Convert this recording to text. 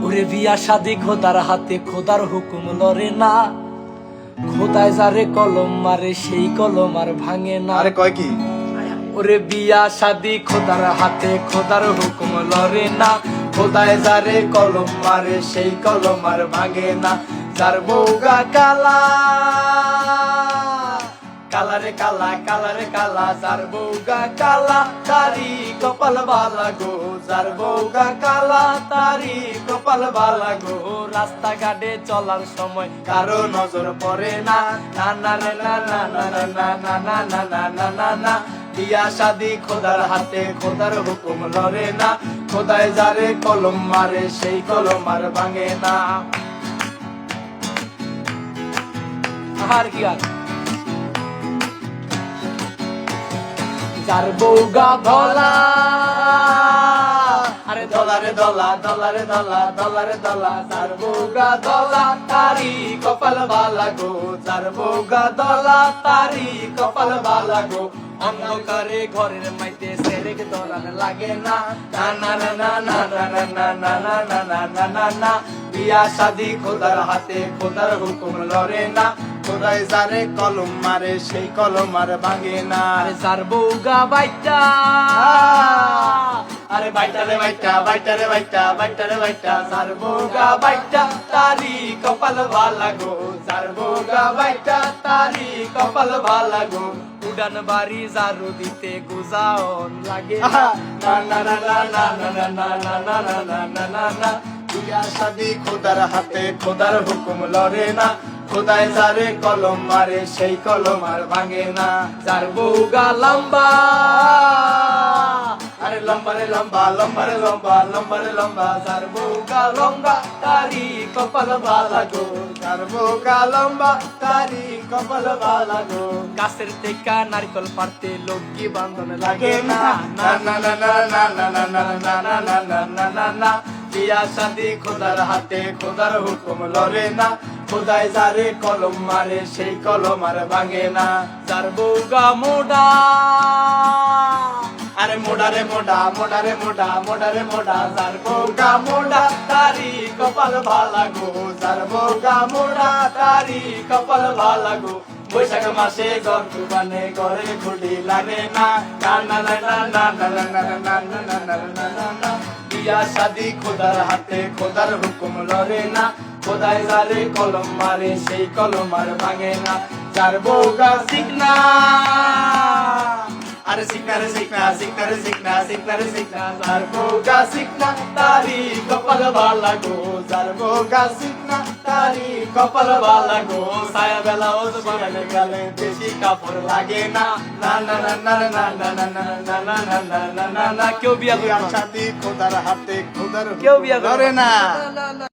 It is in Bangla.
ওরে বিয়া শাদি খোদার হাতে, খোদার হুকুম লরে না। খোদায় যারে কলম মারে, সেই কলম আর ভাঙে না। আরে কয় কি? ওরে বিয়া শাদি খোদার হাতে, খোদার হুকুম লরে না। খোদায় যারে কলম মারে, সেই কলম আর ভাঙে না। যার বউগা কালা, কালারে কালা, কালারে কালা, যার বউগা কালা, তারি কপাল বালা গো। যার বউগা কালা, তারি কপাল বালা গো। রাস্তাঘাটে চলার সময় কারো নজর পড়ে না। না না না না না না না না না না না না না না। বিয়া শাদি খোদার হাতে, খোদার হুকুম লরে না। খোদায় যারে কলম মারে, সেই কলম আর ভাঙে না। আর কি আর যার বউগা ধলা, আরে দলারে দলা, দলারে দলা, দলারে দলা, যার বউগা দলা, তারি কপাল বালা গো। যার বউগা দলা, তারি কপাল বালা গো। অন্ধকারে ঘরের মাইতে সেরেক দলান লাগে না। না না না না না না না না না না না না না না। বিয়া শাদি খোদার হাতে, খোদার হুকুম লরে না। খোদায় যারে কলম মারে, সেই কলম আর ভাঙে না। আরে যার বউগা বাইটা, আরে বাইটা রে বাইটা, বাইটা রে বাইটা, বাইটা রে বাইটা, যার বউগা বাইটা, তারি কপাল ভালা গো। যার বউগা বাইটা, তারি কপাল ভালা গো। উড়ান বাড়ি জারু দিতে গুজাওন লাগে না। না না না না না না না না না না না না না না। বিয়া শাদি খোদার হাতে, খোদার হুকুম লরে না। খোদায় যারে কলম মারে, সেই কলম আর ভাঙে না। যার বউগা লম্বা, আরে লম্বা রে লম্বা, লম্বা রে লম্বা, লম্বা রে লম্বা, যার বউগা লম্বা, তারি কপাল ভালা গো। যার বউগা লম্বা, তারি কপাল বালা গো। গাছের থেকে নারকেল পারতে লক্ষ্মী বান্ধন লাগে লাগে না। না না না না না না না না না না না না না না না। বিয়া শাদি খোদার হাতে, খোদার হুকুম লরে না। খোদায় যারে কলম মারে, সেই কলম আর ভাঙে না। যার বউগা মোডা, আরে মোডা রে মোডা, মোডা রে মোডা, মোডা রে মোডা, যার বউগা মোডা, তারি কপাল ভালা গো। যার বউগা মোডা, তারি কপাল ভালা গো। বৈশাখ মাসে ঘর কুবানে, ঘরে খুঁটি লাগে না। না না না না না না না না না না না না না না না। বিয়া শাদি খোদার হাতে, খোদার হুকুম লরে না। খোদায় যারে কলম মারে, সেই কলম আর ভাঙে না। যার বউগা শিখনা, আরে শিখনা রে শিখনা, শিখনা রে শিখনা, শিখনা রে শিখনা, যার বউগা শিখনা, তারি কপাল ভালা গো। যার বউগা শিখনা, তারি কপাল ভালা গো। ছায়া বেলা ওজ বানালে গেলে বেশি কাপড় লাগে না। না না না না না না না না না না না না না না না। কেউ বিয়া বিয়া করবে না। শাদি খোদার হাতে, খোদার কেউ বিয়া হুকুম করবে লরে না।